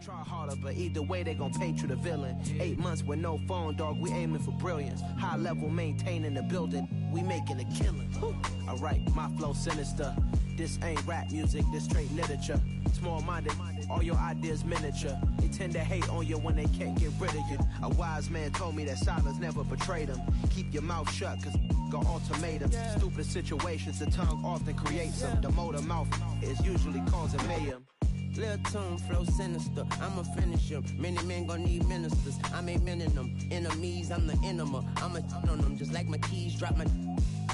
Try harder, but either way they gon' paint you the villain. 8 months with no phone, dog, we aiming for brilliance. High level maintaining the building, we making a killing. Alright, my flow sinister. This ain't rap music, this straight literature. Small-minded, all your ideas miniature. They tend to hate on you when they can't get rid of you. A wise man told me that silence never betrayed him. Keep your mouth shut, cause got ultimatums. Stupid situations, the tongue often creates them. The motor mouth is usually causing mayhem. Lil' tune, flow sinister, I'ma finish him. Many men gon' need ministers, I'm aiming them. Enemies, I'm the enema, I'ma on them. Just like my keys, drop my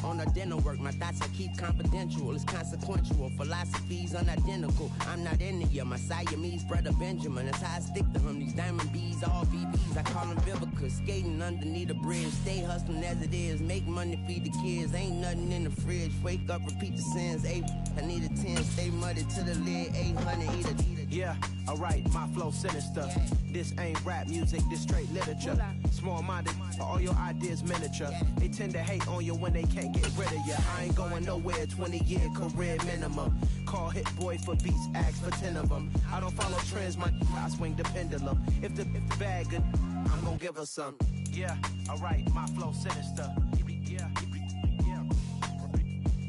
on the dinner work. My thoughts I keep confidential, it's consequential. Philosophies unidentical, I'm not in it. My Siamese brother Benjamin, that's how I stick to him. These diamond bees, all VBs, I call them Vivica. Skating underneath the bridge, stay hustling as it is. Make money, feed the kids, ain't nothing in the fridge. Wake up, repeat the sins, I need a 10, stay muddy to the lid, 800, eat a. Yeah, alright, my flow sinister. This ain't rap music, this straight literature. Small-minded, all your ideas miniature. They tend to hate on you when they can't get rid of you. I ain't going nowhere, 20-year career minimum. Call Hit Boy for beats, ask for 10 of them. I don't follow trends, I swing the pendulum. If the bag good, I'm gonna give her some. Yeah, alright, my flow sinister.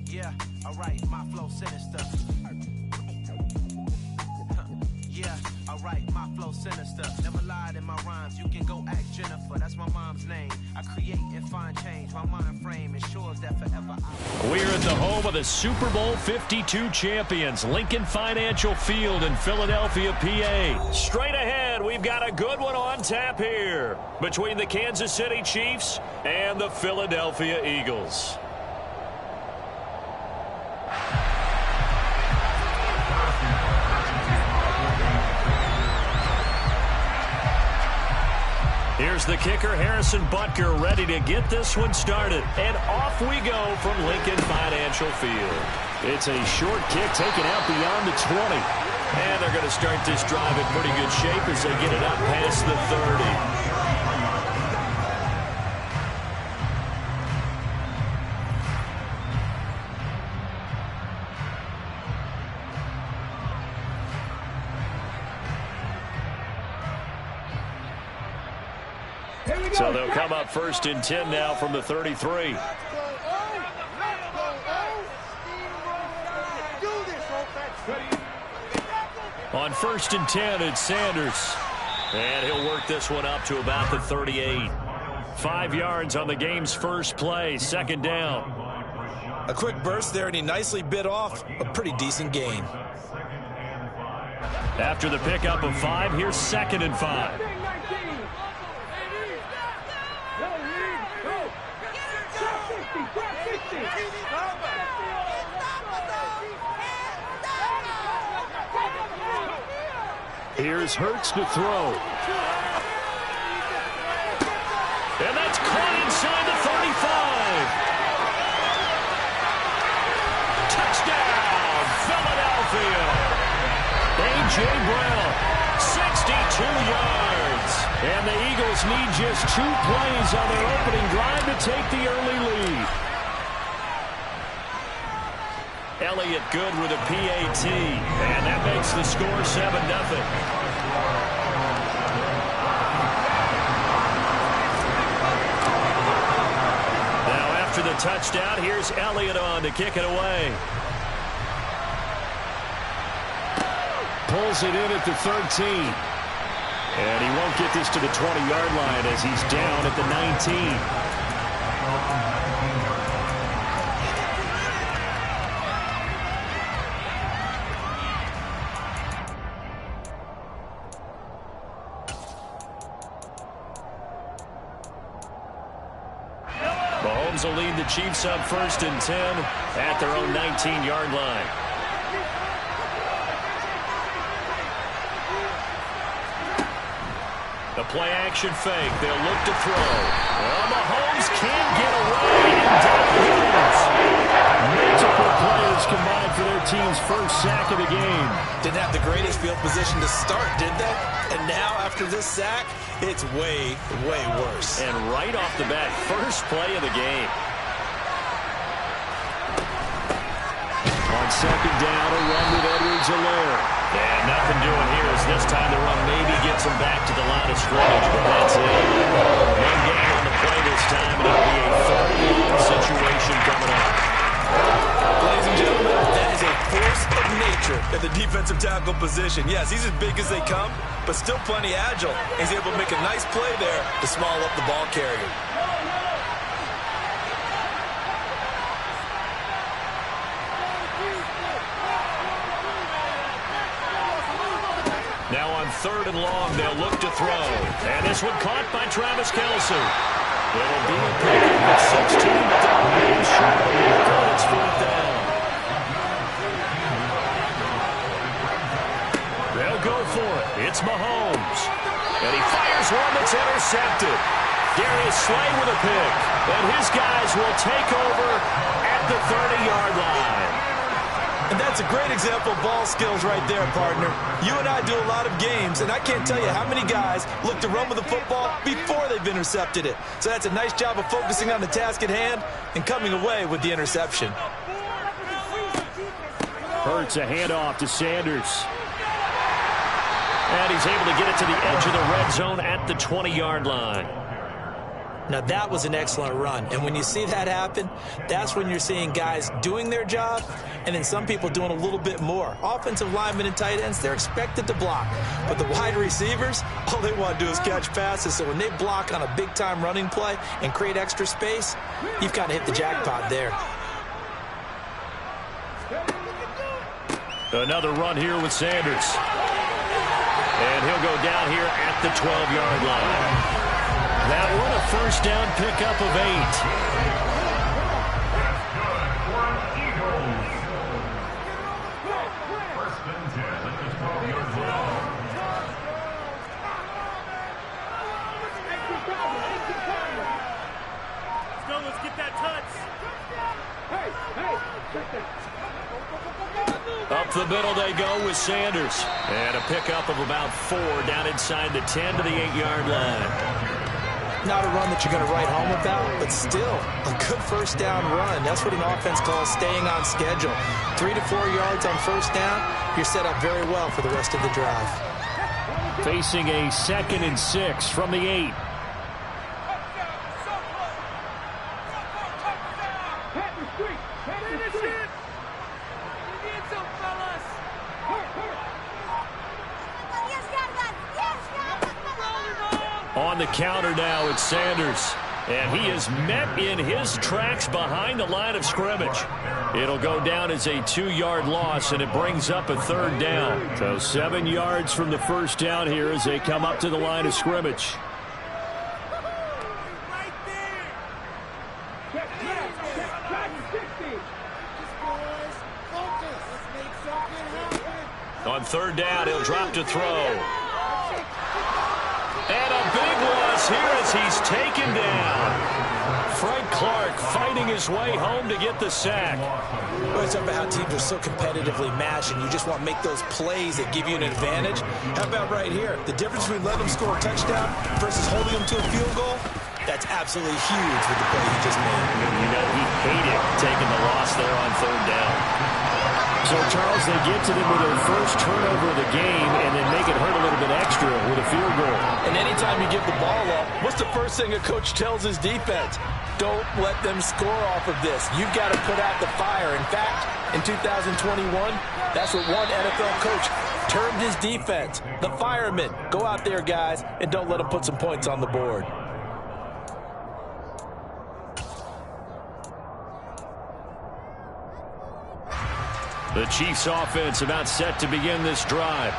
Yeah, alright, my flow sinister. Yeah, alright, my flow sinister. Never lied in my rhymes, you can go ask Jennifer, that's my mom's name. I create and find change, my mind frame ensures that forever We're at the home of the Super Bowl 52 champions, Lincoln Financial Field in Philadelphia, PA. Straight ahead, we've got a good one on tap here between the Kansas City Chiefs and the Philadelphia Eagles. Here's the kicker, Harrison Butker, ready to get this one started. And off we go from Lincoln Financial Field. It's a short kick taken out beyond the 20. And they're going to start this drive in pretty good shape as they get it up past the 30. So they'll come up 1st and 10 now from the 33. On 1st and 10, it's Sanders. And he'll work this one up to about the 38. 5 yards on the game's first play, 2nd down. A quick burst there, and he nicely bit off a pretty decent gain. After the pickup of 5, here's 2nd and 5. Here's Hurts to throw. And that's caught inside the 35. Touchdown, Philadelphia. A.J. Brown, 62 yards. And the Eagles need just 2 plays on their opening drive to take the early lead. Elliott good with a PAT, and that makes the score 7-0. Now after the touchdown, here's Elliott on to kick it away. Pulls it in at the 13. And he won't get this to the 20-yard line as he's down at the 19. Mahomes will lead the Chiefs up 1st and 10 at their own 19-yard line. The play-action fake. They'll look to throw. Well, Mahomes can't get away, and down he goes. Multiple players combined for their team's first sack of the game. Didn't have the greatest field position to start, did they? And now, after this sack, it's way, way worse. And right off the bat, first play of the game. On 2nd down, a run with Edwards-Helaire. And nothing doing here as This time the run maybe gets him back to the line of scrimmage, but that's it. No gain on the play this time, and it'll be a third-and-long situation coming up. Ladies and gentlemen, that is a force of nature at the defensive tackle position. Yes, he's as big as they come, but still plenty agile. He's able to make a nice play there to small up the ball carrier. Now on 3rd and long, they'll look to throw. And this one caught by Travis Kelce. It'll be a pickup at 16, but the line is short. It's 4th down. They'll go for it. It's Mahomes. And he fires one that's intercepted. Darius Slay with a pick. And his guys will take over at the 30-yard line. And that's a great example of ball skills right there, partner. You and I do a lot of games, and I can't tell you how many guys look to run with the football before they've intercepted it. So that's a nice job of focusing on the task at hand and coming away with the interception. Hurts a handoff to Sanders. And he's able to get it to the edge of the red zone at the 20-yard line. Now, that was an excellent run. And when you see that happen, that's when you're seeing guys doing their job and then some people doing a little bit more. Offensive linemen and tight ends, they're expected to block. But the wide receivers, all they want to do is catch passes. So when they block on a big-time running play and create extra space, you've kind of hit the jackpot there. Another run here with Sanders. And he'll go down here at the 12-yard line. That one a first down pickup of 8. Let's get that touch. Up the middle they go with Sanders. And a pickup of about 4 down inside the 10 to the 8-yard line. Not a run that you're going to write home about, but still a good first down run. That's what an offense calls staying on schedule. 3 to 4 yards on first down, you're set up very well for the rest of the drive. Facing a 2nd and 6 from the 8. On the counter now, it's Sanders. And he is met in his tracks behind the line of scrimmage. It'll go down as a 2-yard loss, and it brings up a 3rd down. So 7 yards from the first down here as they come up to the line of scrimmage. On 3rd down, he'll drop to throw. And a big loss here as he's taken down. Frank Clark fighting his way home to get the sack. Well, it's about how teams are so competitively matched, and you just want to make those plays that give you an advantage. How about right here? The difference between letting them score a touchdown versus holding them to a field goal, that's absolutely huge with the play he just made. You know, he hated taking the loss there on 3rd down. So, Charles, they get to them with their first turnover of the game and then make it hurt a little bit extra with a field goal. And anytime you give the ball up, what's the first thing a coach tells his defense? Don't let them score off of this. You've got to put out the fire. In fact, in 2021, that's what one NFL coach termed his defense. The firemen. Go out there, guys, and don't let them put some points on the board. The Chiefs offense about set to begin this drive.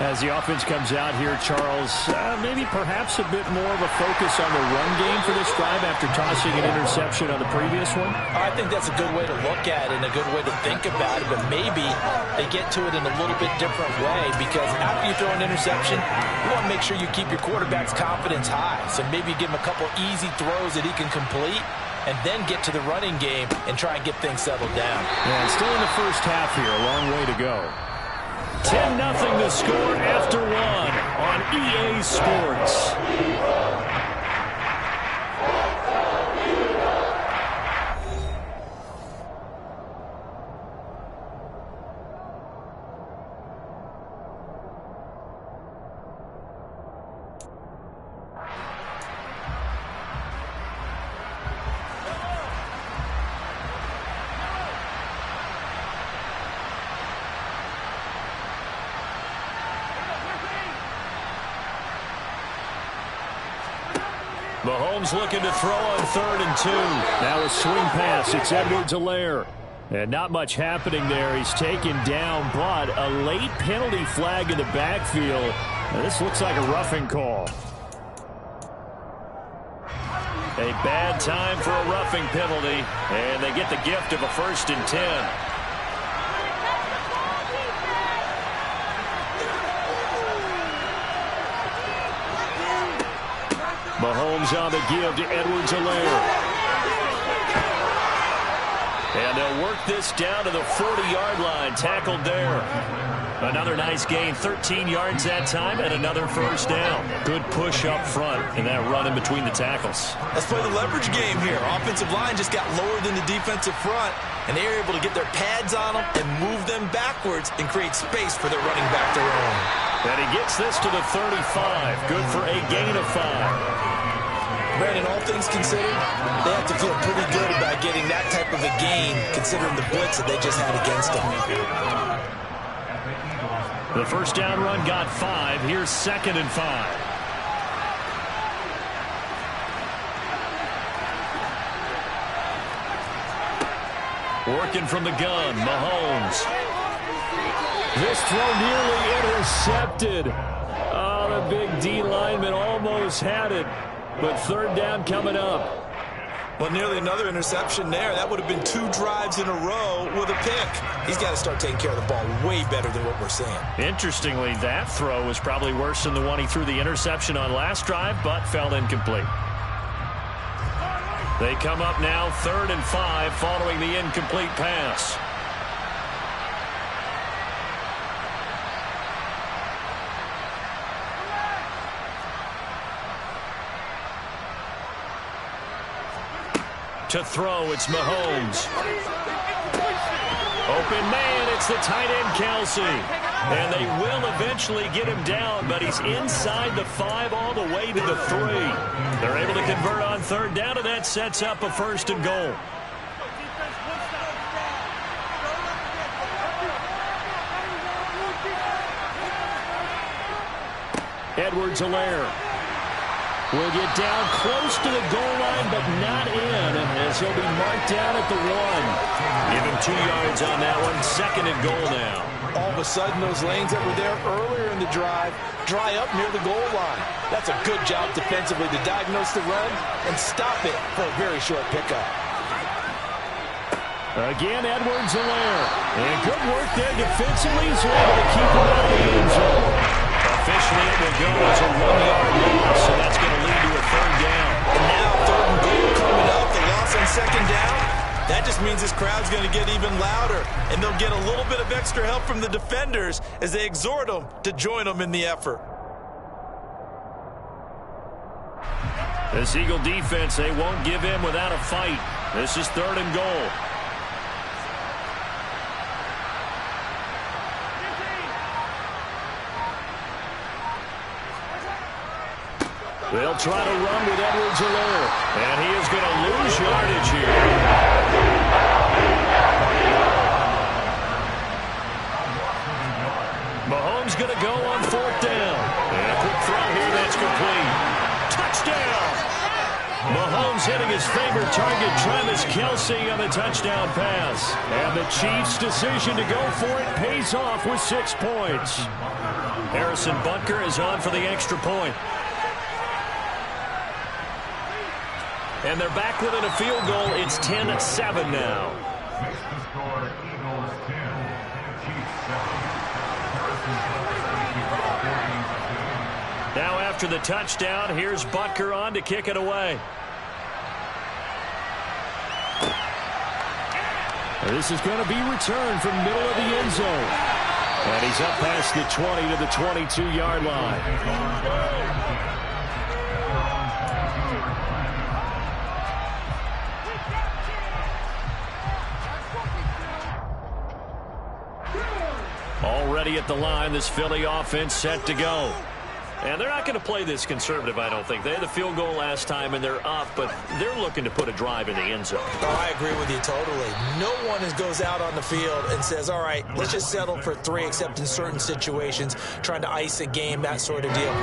As the offense comes out here, Charles, maybe perhaps a bit more of a focus on the run game for this drive after tossing an interception on the previous one? I think that's a good way to look at it and a good way to think about it, but maybe they get to it in a little bit different way because after you throw an interception, you want to make sure you keep your quarterback's confidence high. So maybe give him a couple easy throws that he can complete and then get to the running game and try and get things settled down. Yeah, and still in the first half here, a long way to go. 10-0 to score after 1 on EA Sports. Mahomes looking to throw on 3rd and 2. Now a swing pass. It's Edwards-Helaire. And not much happening there. He's taken down, but a late penalty flag in the backfield. And this looks like a roughing call. A bad time for a roughing penalty, and they get the gift of a 1st and 10. Mahomes on the give to Edwards-Helaire. And they'll work this down to the 40-yard line. Tackled there. Another nice gain. 13 yards that time and another 1st down. Good push up front and that run in between the tackles. Let's play the leverage game here. Offensive line just got lower than the defensive front, and they were able to get their pads on them and move them backwards and create space for their running back to roam. And he gets this to the 35. Good for a gain of 5. Brandon, all things considered, they have to feel pretty good about getting that type of a gain, considering the blitz that they just had against them. The 1st down run got 5. Here's 2nd and 5. Working from the gun, Mahomes. This throw nearly intercepted. Oh, the big D lineman almost had it. But 3rd down coming up. Well, nearly another interception there. That would have been 2 drives in a row with a pick. He's got to start taking care of the ball way better than what we're seeing. Interestingly, that throw was probably worse than the one he threw the interception on last drive, but fell incomplete. They come up now 3rd and 5 following the incomplete pass. To throw, it's Mahomes. Open man, it's the tight end, Kelsey. And they will eventually get him down, but he's inside the 5 all the way to the 3. They're able to convert on 3rd down, and that sets up a 1st and goal. Edwards-Helaire will get down close to the goal line, but not in, as he'll be marked down at the 1. Give him 2 yards on that one. 2nd and goal now. All of a sudden, those lanes that were there earlier in the drive dry up near the goal line. That's a good job defensively to diagnose the run and stop it for a very short pickup. Again, Edwards-Helaire. And good work there defensively, so able to keep him out of the end zone. Officially, it will go as a 1-yard loss, so that's going to lead to a 3rd down. And now 3rd and goal coming up. The loss on 2nd down. That just means this crowd's going to get even louder, and they'll get a little bit of extra help from the defenders as they exhort them to join them in the effort. This Eagle defense, they won't give in without a fight. This is 3rd and goal. They'll try to run with Edwards-Helaire, and he is going to lose yardage here. Mahomes going to go on 4th down. And a quick throw here that's complete. Touchdown! Mahomes hitting his favorite target, Travis Kelce, on the touchdown pass. And the Chiefs' decision to go for it pays off with 6 points. Harrison Butker is on for the extra point. And they're back within a field goal. It's 10-7 now. Now after the touchdown, here's Butker on to kick it away. This is going to be returned from middle of the end zone. And he's up past the 20 to the 22-yard line. Already at the line, this Philly offense set to go. And they're not going to play this conservative, I don't think. They had the field goal last time, and they're up, but they're looking to put a drive in the end zone. Oh, I agree with you totally. No one goes out on the field and says, all right, let's just settle for 3, except in certain situations, trying to ice a game, that sort of deal.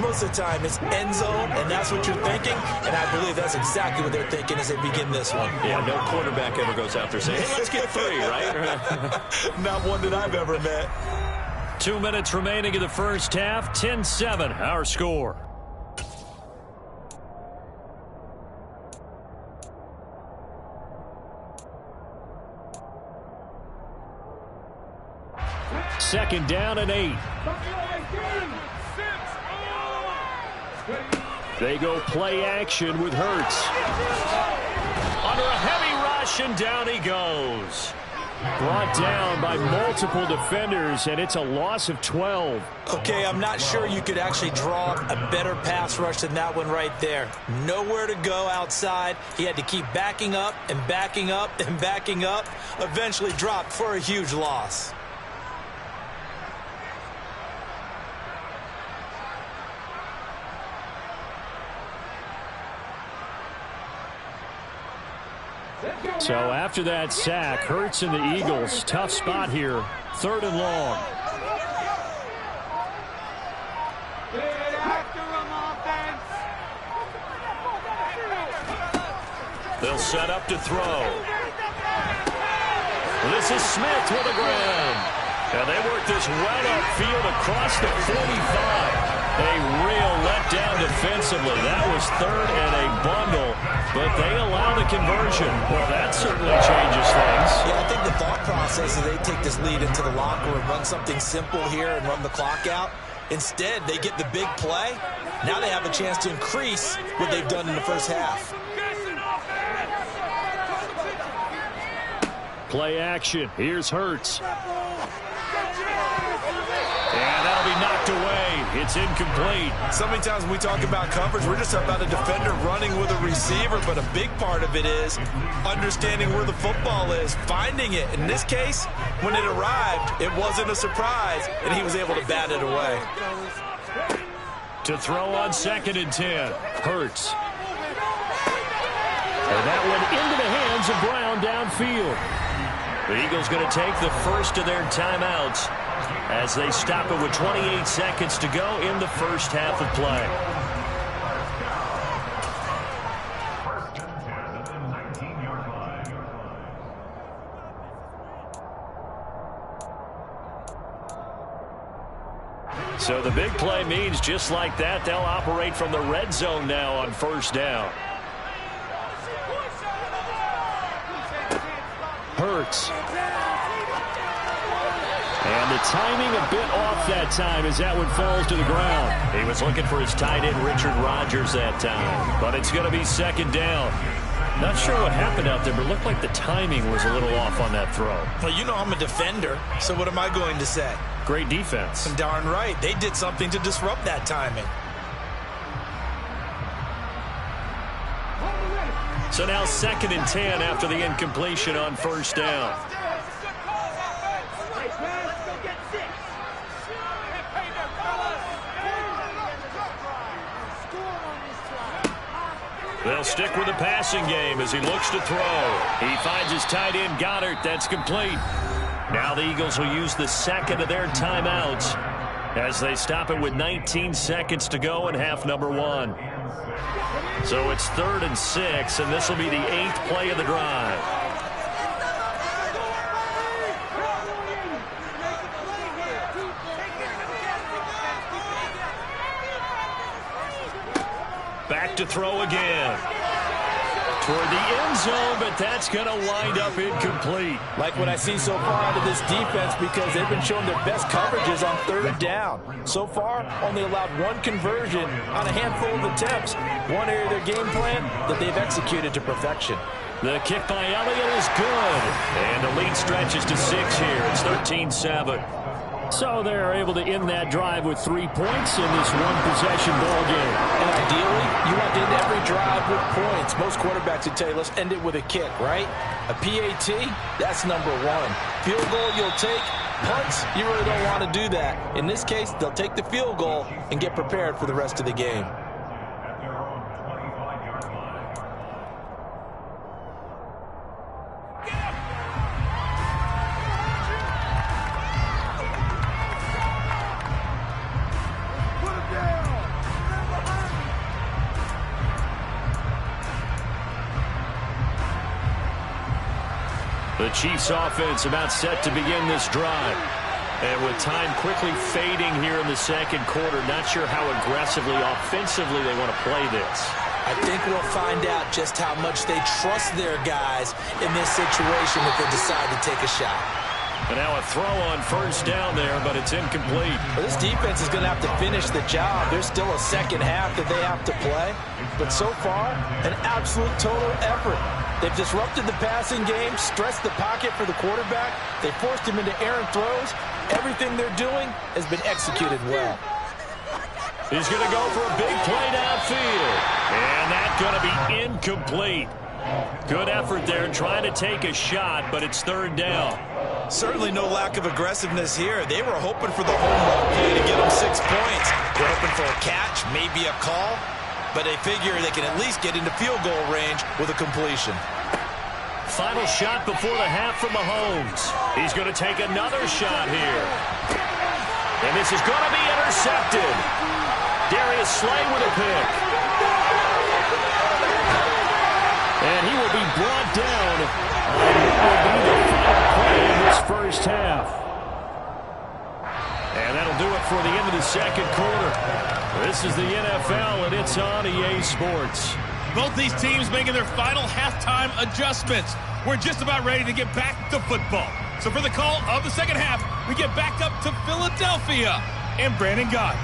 Most of the time, it's end zone, and that's what you're thinking, and I believe that's exactly what they're thinking as they begin this one. Yeah, no quarterback ever goes out there saying, hey, let's get 3, right? Not one that I've ever met. 2 minutes remaining in the first half. 10-7, our score. Second down and 8. They go play action with Hurts. Under a heavy rush, and down he goes. Brought down by multiple defenders, and it's a loss of 12. Okay, I'm not sure you could actually draw a better pass rush than that one right there. Nowhere to go outside. He had to keep backing up and backing up and backing up. Eventually dropped for a huge loss. So after that sack, Hurts and the Eagles, tough spot here, 3rd and long. They'll set up to throw. This is Smith with the ground. And they work this right upfield across the 45. A real letdown defensively. That was 3rd and a bundle, but they allow the conversion. Well, that certainly changes things. Yeah, I think the thought process is they take this lead into the locker room, run something simple here and run the clock out. Instead, they get the big play. Now they have a chance to increase what they've done in the first half. Play action. Here's Hurts. And that'll be knocked away. It's incomplete. So many times when we talk about coverage, we're just about a defender running with a receiver, but a big part of it is understanding where the football is, finding it. In this case, when it arrived, it wasn't a surprise, and he was able to bat it away. To throw on 2nd and 10. Hurts. And that one into the hands of Brown downfield. The Eagles going to take the first of their timeouts as they stop it with 28 seconds to go in the first half of play. So the big play means just like that, they'll operate from the red zone now on 1st down. Hurts. And the timing a bit off that time as that one falls to the ground. He was looking for his tight end, Richard Rodgers, that time. But it's going to be 2nd down. Not sure what happened out there, but it looked like the timing was a little off on that throw. Well, you know I'm a defender, so what am I going to say? Great defense. Darn right. They did something to disrupt that timing. So now 2nd and 10 after the incompletion on 1st down. They'll stick with the passing game as he looks to throw. He finds his tight end, Goddard. That's complete. Now the Eagles will use the 2nd of their timeouts as they stop it with 19 seconds to go in half number 1. So it's 3rd and 6, and this will be the 8th play of the drive. Back to throw again. Toward the end zone, but that's going to wind up incomplete. Like what I see so far out of this defense, because they've been showing their best coverages on 3rd down. So far, only allowed 1 conversion on a handful of attempts. One area of their game plan that they've executed to perfection. The kick by Elliott is good. And the lead stretches to 6 here. It's 13-7. So they're able to end that drive with 3 points in this one-possession ball game. And ideally, you want to end every drive with points. Most quarterbacks would tell you, let's end it with a kick, right? A PAT, that's number one. Field goal you'll take. Punts, you really don't want to do that. In this case, they'll take the field goal and get prepared for the rest of the game. The Chiefs offense about set to begin this drive. And with time quickly fading here in the second quarter, not sure how aggressively, offensively they want to play this. I think we'll find out just how much they trust their guys in this situation if they decide to take a shot. And now a throw on first down there, but it's incomplete. Well, this defense is going to have to finish the job. There's still a second half that they have to play. But so far, an absolute total effort. They've disrupted the passing game, stressed the pocket for the quarterback. They forced him into errant throws. Everything they're doing has been executed well. He's going to go for a big play downfield. And that's going to be incomplete. Good effort there trying to take a shot, but it's third down. Certainly no lack of aggressiveness here. They were hoping for the home run play to get them 6 points. They're hoping for a catch, maybe a call. But they figure they can at least get into field goal range with a completion. Final shot before the half from Mahomes. He's going to take another shot here. And this is going to be intercepted. Darius Slay with a pick. And he will be brought down on what will be the final play in this first half. And that'll do it for the end of the second quarter. This is the NFL, and it's on EA Sports. Both these teams making their final halftime adjustments. We're just about ready to get back to football. So for the call of the second half, we get back up to Philadelphia and Brandon Gott.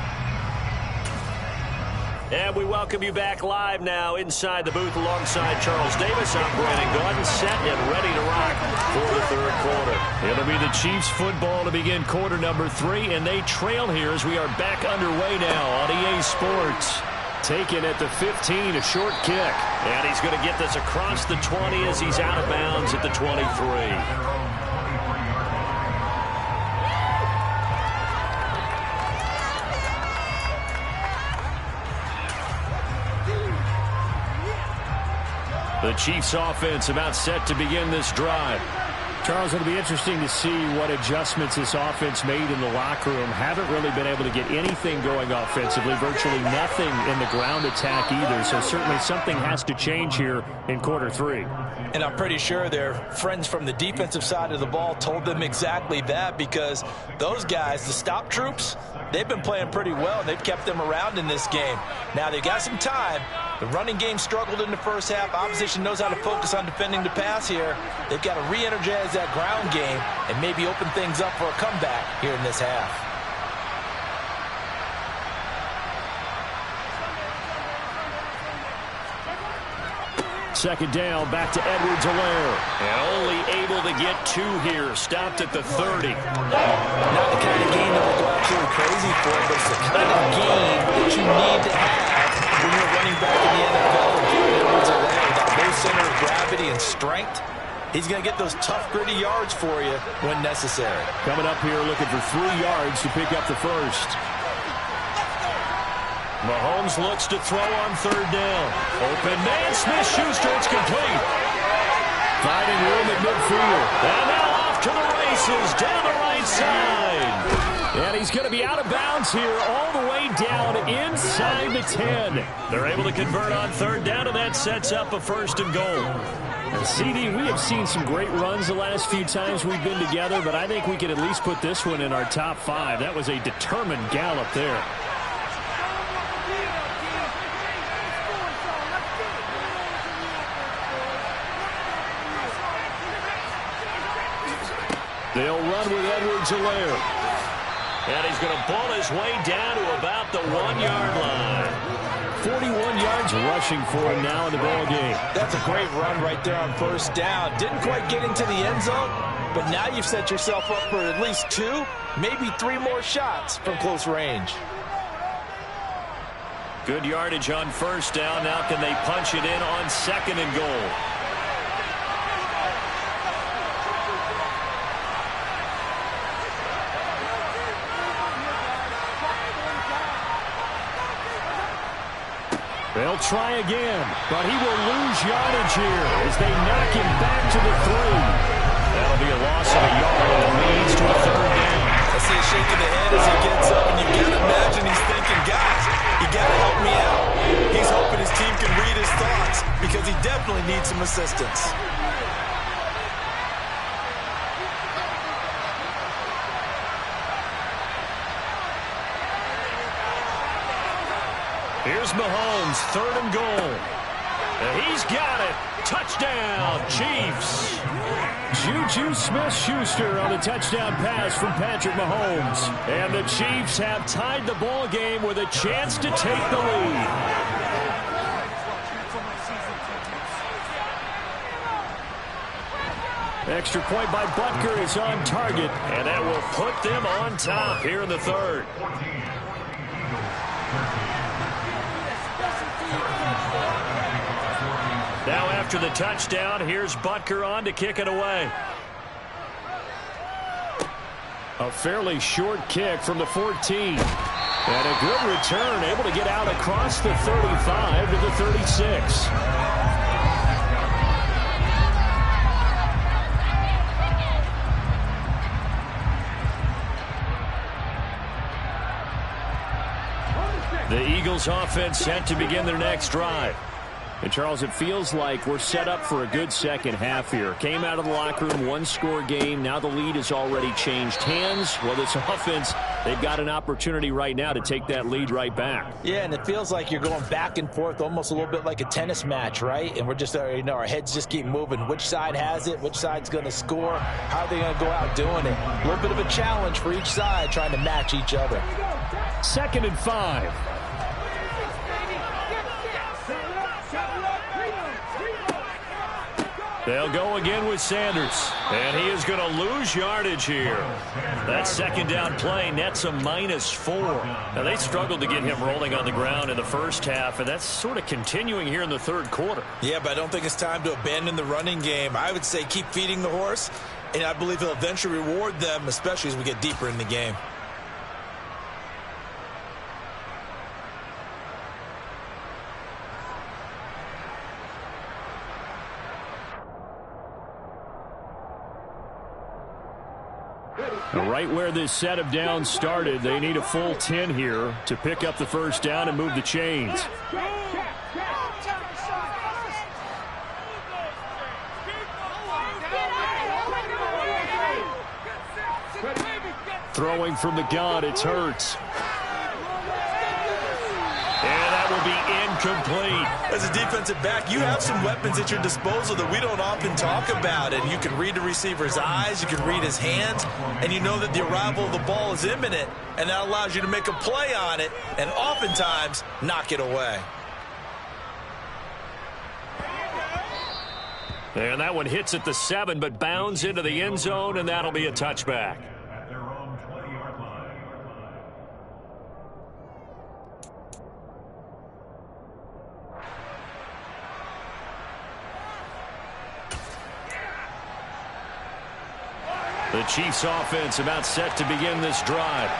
And we welcome you back live now inside the booth alongside Charles Davis. I'm Brandon Gordon, set and ready to rock for the third quarter. It'll be the Chiefs football to begin quarter number 3, and they trail here as we are back underway now on EA Sports. Taken at the 15, a short kick. And he's going to get this across the 20 as he's out of bounds at the 23. The Chiefs offense about set to begin this drive. Charles, it'll be interesting to see what adjustments this offense made in the locker room. Haven't really been able to get anything going offensively, virtually nothing in the ground attack either. So certainly something has to change here in quarter 3. And I'm pretty sure their friends from the defensive side of the ball told them exactly that, because those guys, the stop troops, they've been playing pretty well. They've kept them around in this game. Now they've got some time. The running game struggled in the first half. Opposition knows how to focus on defending the pass here. They've got to re-energize that ground game and maybe open things up for a comeback here in this half. Second down, back to Edwards-Helaire. And only able to get 2 here. Stopped at the 30. Not the kind of game that will go absolutely crazy for, but it's the kind of game that you need to have when you're running back in the NFL. Edwards-Helaire, with that low center of gravity and strength, he's going to get those tough, gritty yards for you when necessary. Coming up here looking for 3 yards to pick up the first. Mahomes looks to throw on third down. Open man, Smith-Schuster, it's complete. Finding room at midfield. And now off to the races, down the right side. And he's going to be out of bounds here all the way down inside the 10. They're able to convert on third down, and that sets up a first and goal. And CD, we have seen some great runs the last few times we've been together, but I think we could at least put this one in our top 5. That was a determined gallop there. They'll run with Edwards-Helaire. And he's going to ball his way down to about the 1-yard line. 41 yards rushing for him now in the ball game. That's a great run right there on first down. Didn't quite get into the end zone, but now you've set yourself up for at least 2, maybe 3 more shots from close range. Good yardage on first down. Now can they punch it in on 2nd and goal? They'll try again, but he will lose yardage here as they knock him back to the 3. That'll be a loss of a yard and leads to a 3rd down. I see a shake of the head as he gets up, and you got to imagine he's thinking, guys, you got to help me out. He's hoping his team can read his thoughts because he definitely needs some assistance. Here's Mahomes, 3rd and goal. And he's got it. Touchdown, Chiefs. Juju Smith-Schuster on the touchdown pass from Patrick Mahomes. And the Chiefs have tied the ball game with a chance to take the lead. Extra point by Butker is on target, and that will put them on top here in the 3rd. Now after the touchdown, here's Butker on to kick it away. A fairly short kick from the 14. And a good return, able to get out across the 35 to the 36. The Eagles offense set to begin their next drive. And, Charles, it feels like we're set up for a good second half here. Came out of the locker room, 1-score game. Now the lead has already changed hands. Well, this offense, they've got an opportunity right now to take that lead right back. Yeah, and it feels like you're going back and forth, almost a little bit like a tennis match, right? And we're just, our heads just keep moving. Which side has it? Which side's going to score? How are they going to go out doing it? A little bit of a challenge for each side, trying to match each other. 2nd and 5. They'll go again with Sanders, and he is going to lose yardage here. That 2nd down play nets a -4. Now, they struggled to get him rolling on the ground in the first half, and that's sort of continuing here in the 3rd quarter. Yeah, but I don't think it's time to abandon the running game. I would say keep feeding the horse, and I believe he'll eventually reward them, especially as we get deeper in the game. Right where this set of downs started, they need a full 10 here to pick up the 1st down and move the chains. Throwing from the gun, it's Hurts. And that will be incomplete. As a defensive back, you have some weapons at your disposal that we don't often talk about. And you can read the receiver's eyes, you can read his hands, and you know that the arrival of the ball is imminent, and that allows you to make a play on it and oftentimes knock it away. And that one hits at the 7, but bounds into the end zone, and that'll be a touchback. The Chiefs offense about set to begin this drive.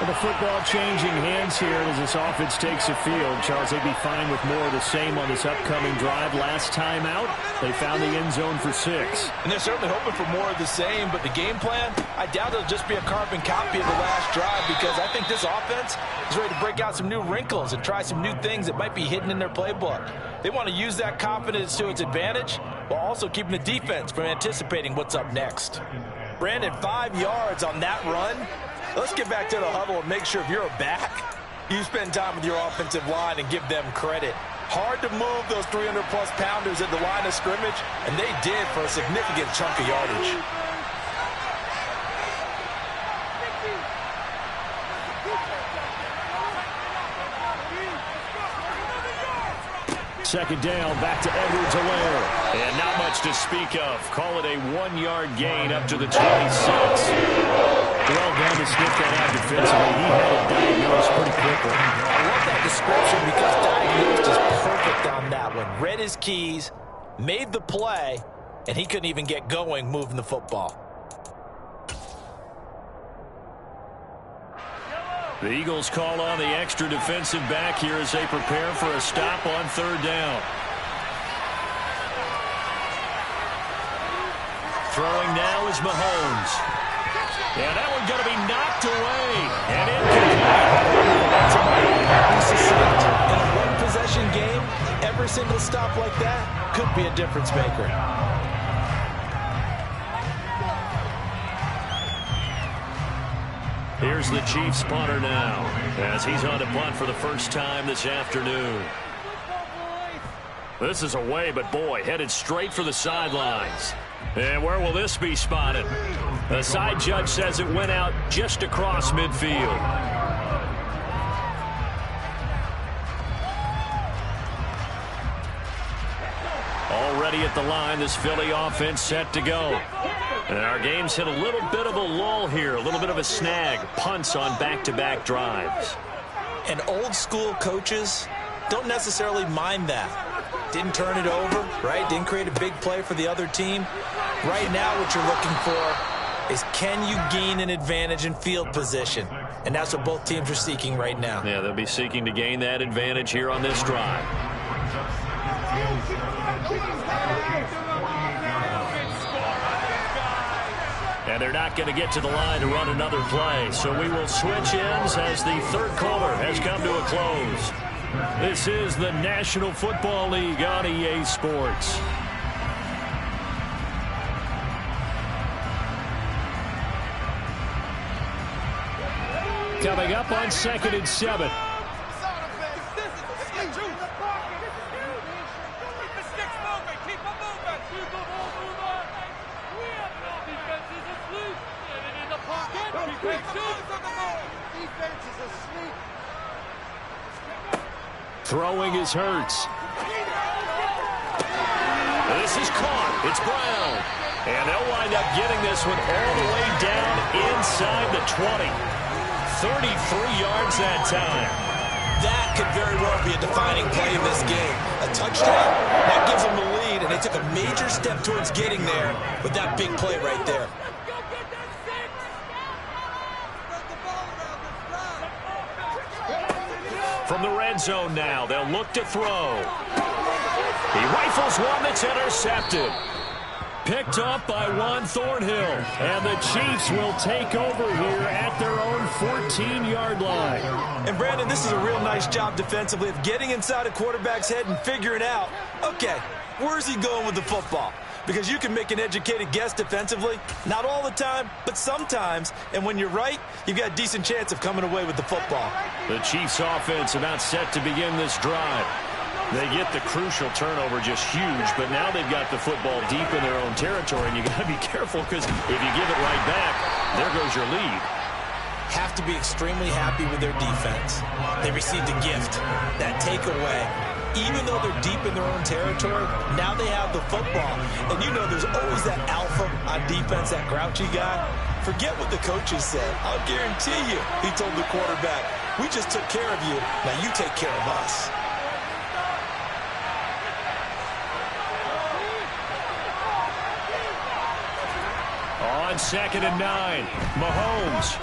Well, the football changing hands here as this offense takes the field. Charles, they'd be fine with more of the same on this upcoming drive. Last time out, they found the end zone for 6. And they're certainly hoping for more of the same, but the game plan, I doubt it'll just be a carbon copy of the last drive, because I think this offense is ready to break out some new wrinkles and try some new things that might be hidden in their playbook. They want to use that confidence to its advantage while also keeping the defense from anticipating what's up next. Brandon, 5 yards on that run. Let's get back to the huddle and make sure if you're a back, you spend time with your offensive line and give them credit. Hard to move those 300-plus pounders at the line of scrimmage, and they did for a significant chunk of yardage. Second down, back to Edwards-Helaire. And not much to speak of. Call it a 1-yard gain up to the 26. Well done to sniff that out defensively. He had it diagnosed pretty quickly. I love that description because diagnosed is perfect on that one. Read his keys, made the play, and he couldn't even get going moving the football. The Eagles call on the extra defensive back here as they prepare for a stop on third down. Throwing now is Mahomes. And that one's going to be knocked away. And incomplete. In a one-possession game, every single stop like that could be a difference maker. Here's the Chiefs punter now as he's on to punt for the first time this afternoon. This is away, but boy, headed straight for the sidelines. And where will this be spotted? The side judge says it went out just across midfield. Already at the line, this Philly offense set to go. And our game's hit a little bit of a lull here, a little bit of a snag. Punts on back-to-back drives. And old-school coaches don't necessarily mind that. Didn't turn it over, right? Didn't create a big play for the other team. Right now what you're looking for is can you gain an advantage in field position? And that's what both teams are seeking right now. Yeah, they'll be seeking to gain that advantage here on this drive. And they're not going to get to the line to run another play. So we will switch ends as the third quarter has come to a close. This is the National Football League on EA Sports. Coming up on 2nd and 7. Throwing is Hurts. This is caught. It's Brown. And they'll wind up getting this one all the way down inside the 20. 33 yards that time. That could very well be a defining play in this game. A touchdown, that gives them the lead, and they took a major step towards getting there with that big play right there. From the red zone now, they'll look to throw. He rifles one that's intercepted. Picked up by Juan Thornhill. And the Chiefs will take over here at their own 14-yard line. And, Brandon, this is a real nice job defensively of getting inside a quarterback's head and figuring out, okay, where's he going with the football? Because you can make an educated guess defensively. Not all the time, but sometimes. And when you're right, you've got a decent chance of coming away with the football. The Chiefs offense about set to begin this drive. They get the crucial turnover, just huge, but now they've got the football deep in their own territory, and you got to be careful because if you give it right back, there goes your lead. Have to be extremely happy with their defense. They received a gift, that takeaway. Even though they're deep in their own territory, now they have the football. And you know there's always that alpha on defense, that grouchy guy. Forget what the coaches said. I'll guarantee you, he told the quarterback, we just took care of you, now you take care of us. On 2nd and 9, Mahomes.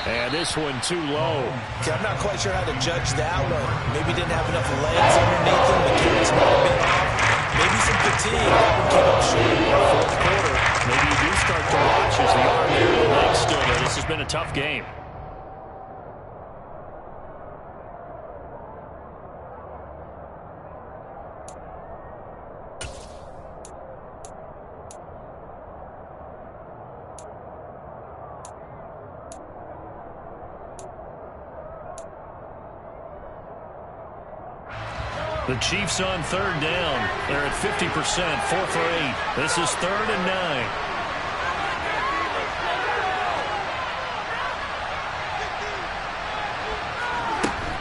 And this one too low. Okay, I'm not quite sure how to judge that one. Maybe didn't have enough legs underneath him. The clearance might have been off. Maybe some fatigue. That one came up short in the fourth quarter. Maybe you do start to watch as the arm there, the leg's still there. This has been a tough game. The Chiefs on third down. They're at 50%, 4 for 8. This is 3rd and 9.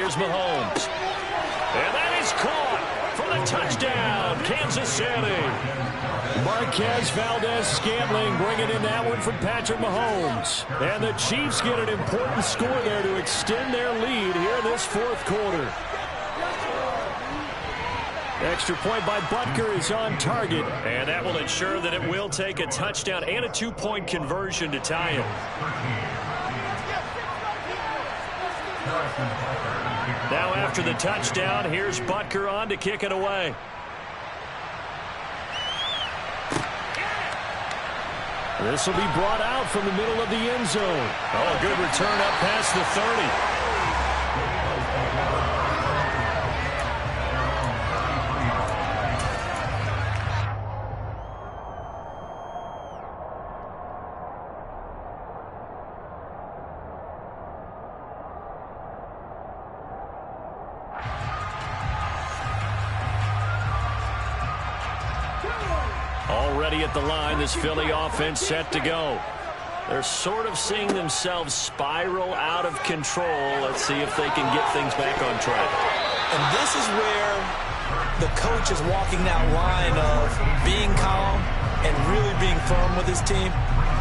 here's Mahomes. And that is caught for the touchdown, Kansas City. Marquez Valdez-Scantling bringing in that one from Patrick Mahomes. And the Chiefs get an important score there to extend their lead here in this fourth quarter. Extra point by Butker is on target. And that will ensure that it will take a touchdown and a 2-point conversion to tie it. Now after the touchdown, here's Butker on to kick it away. This will be brought out from the middle of the end zone. Oh, good return up past the 30. Already at the line, this Philly offense set to go. They're sort of seeing themselves spiral out of control. Let's see if they can get things back on track. And this is where the coach is walking that line of being calm and really being firm with his team.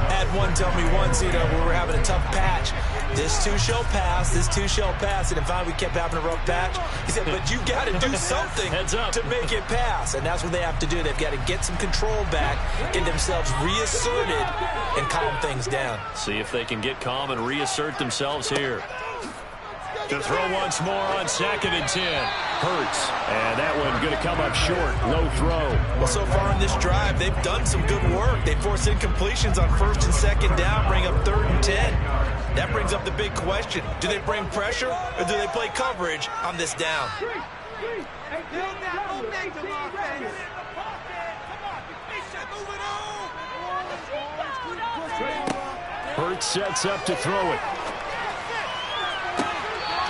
I had one tell me once, we were having a tough patch. This too shall pass, this too shall pass. And finally we kept having a rough patch. He said, but you've got to do something to make it pass. And that's what they have to do. They've got to get some control back, get themselves reasserted, and calm things down. See if they can get calm and reassert themselves here. To throw once more on 2nd and 10. Hurts. And that one going to come up short. Low throw. Well, so far in this drive, they've done some good work. They force incompletions on 1st and 2nd down, bring up 3rd and 10. That brings up the big question. Do they bring pressure or do they play coverage on this down? Hurts sets up to throw it.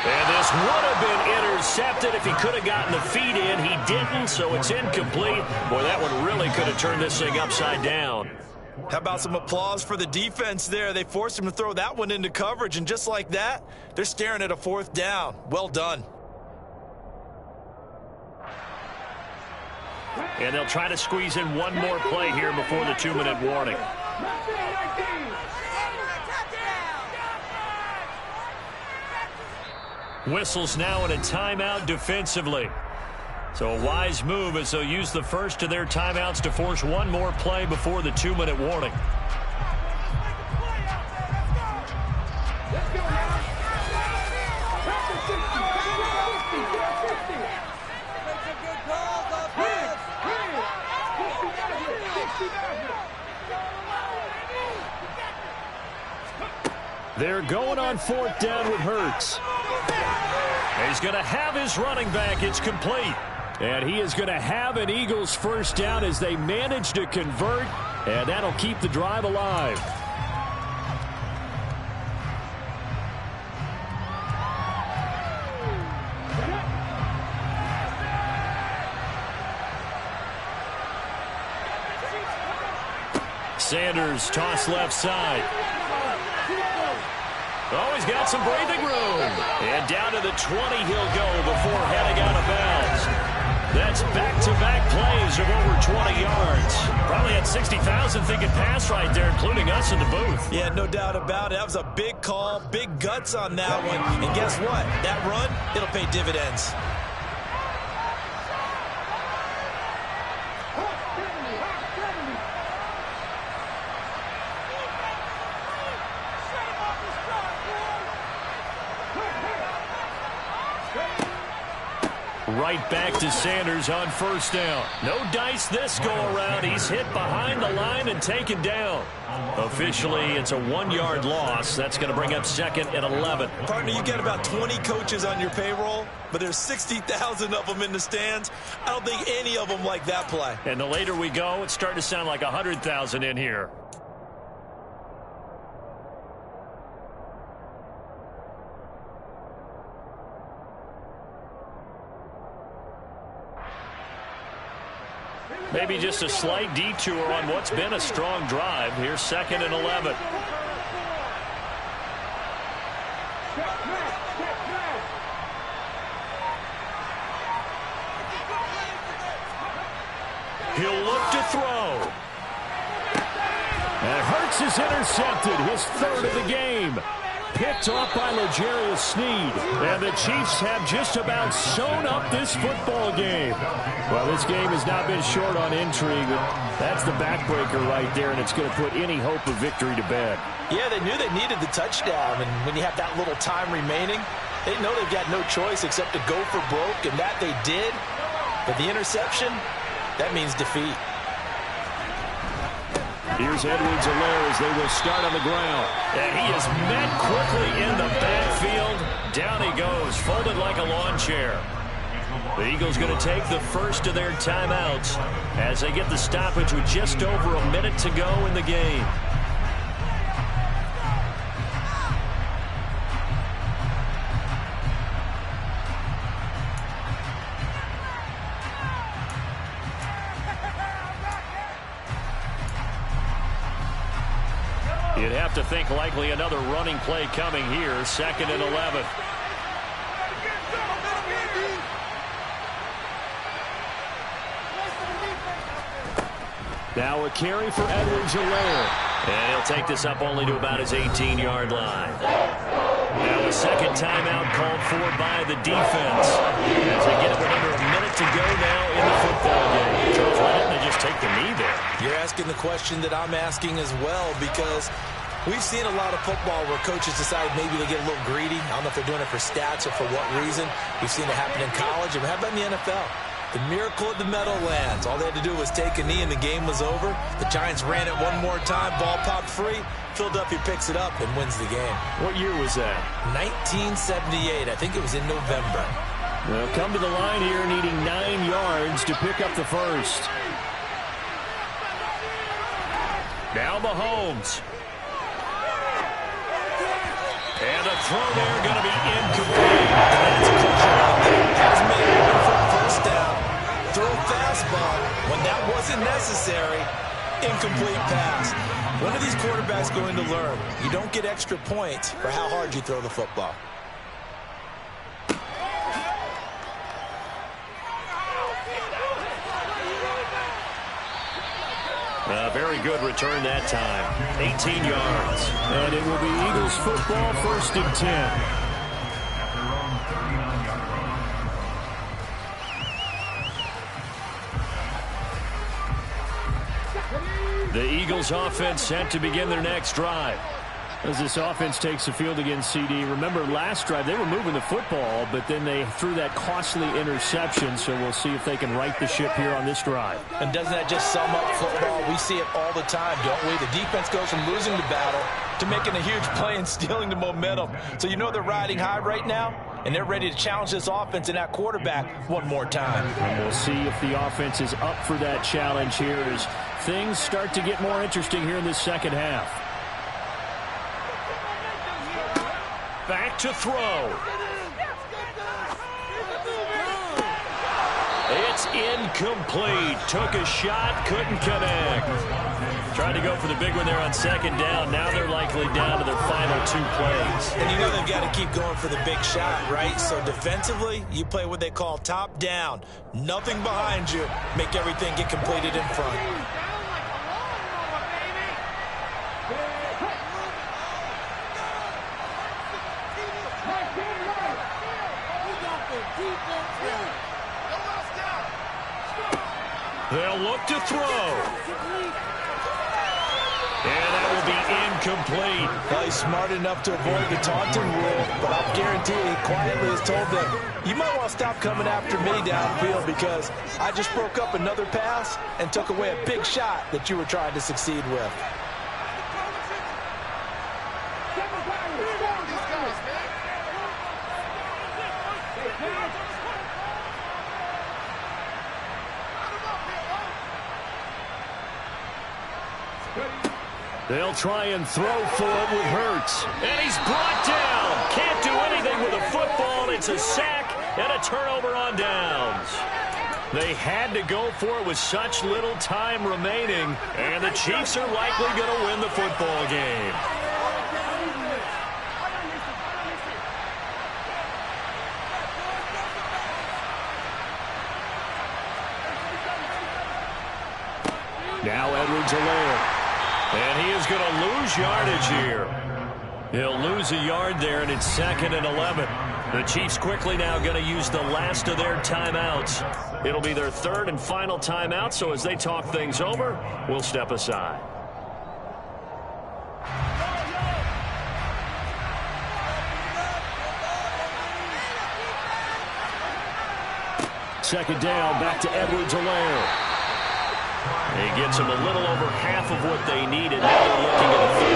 And this would have been intercepted if he could have gotten the feet in. He didn't, so it's incomplete. Boy, that one really could have turned this thing upside down. How about some applause for the defense there? They forced him to throw that one into coverage, and just like that, they're staring at a 4th down. Well done. And they'll try to squeeze in one more play here before the 2-minute warning. Whistles now in a timeout defensively. So a wise move as they'll use the first of their timeouts to force one more play before the 2-minute warning. They're going on 4th down with Hurts. He's going to have his running back. It's complete. And he is going to have an Eagles first down as they manage to convert. And that'll keep the drive alive. Sanders toss left side. Oh, he's got some breathing room. And down to the 20 he'll go before heading out of bounds. That's back-to-back plays of over 20 yards. Probably had 60,000 thinking pass right there, including us in the booth. Yeah, no doubt about it. That was a big call, big guts on that one. And guess what? That run, it'll pay dividends. Right back to Sanders on 1st down. No dice this go-around. He's hit behind the line and taken down. Officially, it's a 1-yard loss. That's going to bring up 2nd and 11. Partner, you get about 20 coaches on your payroll, but there's 60,000 of them in the stands. I don't think any of them like that play. And the later we go, it's starting to sound like 100,000 in here. Maybe just a slight detour on what's been a strong drive. Here's 2nd and 11. He'll look to throw. And Hurts is intercepted, his third of the game. Picked off by L'Jarius Sneed. And the Chiefs have just about sewn up this football game. Well, this game has not been short on intrigue. That's the backbreaker right there, and it's going to put any hope of victory to bed. Yeah, they knew they needed the touchdown, and when you have that little time remaining, they know they've got no choice except to go for broke, and that they did. But the interception, that means defeat. Here's Edwards-Helaire as they will start on the ground. And he is met quickly in the backfield. Down he goes, folded like a lawn chair. The Eagles going to take the first of their timeouts as they get the stoppage with just over a minute to go in the game. You'd have to think likely another running play coming here, 2nd and 11. Now a carry for Edwards-Helaire. And he'll take this up only to about his 18-yard line. Now a second timeout called for by the defense. As they get it with under a minute to go now in the football game. Charles, why didn't they just take the knee there? You're asking the question that I'm asking as well, because we've seen a lot of football where coaches decide maybe they get a little greedy. I don't know if they're doing it for stats or for what reason. We've seen it happen in college. And how about in the NFL? The miracle at the Meadowlands. All they had to do was take a knee and the game was over. The Giants ran it one more time. Ball popped free. Philadelphia picks it up and wins the game. What year was that? 1978. I think it was in November. They'll come to the line here needing 9 yards to pick up the first. Now Mahomes. And a throw there going to be incomplete. That's a crucial one there. Has made one for a first down. Throw a fastball when that wasn't necessary. Incomplete pass. When are these quarterbacks going to learn? You don't get extra points for how hard you throw the football. A very good return that time. 18 yards. And it will be Eagles football, 1st and 10. The Eagles offense set to begin their next drive. As this offense takes the field against CD. Remember, last drive, they were moving the football, but then they threw that costly interception, so we'll see if they can right the ship here on this drive. And doesn't that just sum up football? We see it all the time, don't we? The defense goes from losing the battle to making a huge play and stealing the momentum. So you know they're riding high right now, and they're ready to challenge this offense and that quarterback one more time. And we'll see if the offense is up for that challenge here as things start to get more interesting here in the second half. Back to throw. It's incomplete. Took a shot, couldn't connect. Tried to go for the big one there on 2nd down. Now they're likely down to their final 2 plays. And you know they've got to keep going for the big shot, right? So defensively, you play what they call top down. Nothing behind you. Make everything get completed in front. They'll look to throw. And that will be incomplete. Well, he's smart enough to avoid the taunting rule, but I'll guarantee he quietly has told them, you might want to stop coming after me downfield because I just broke up another pass and took away a big shot that you were trying to succeed with. They'll try and throw for it with Hurts. And he's brought down. Can't do anything with a football. It's a sack and a turnover on downs. They had to go for it with such little time remaining. And the Chiefs are likely going to win the football game. Now Edwards-Helaire. And he is going to lose yardage here. He'll lose a yard there, and it's 2nd and 11. The Chiefs quickly now going to use the last of their timeouts. It'll be their 3rd and final timeout, so as they talk things over, we'll step aside. Second down, back to Edwards-Helaire. He gets them a little over half of what they needed. Now they're looking at a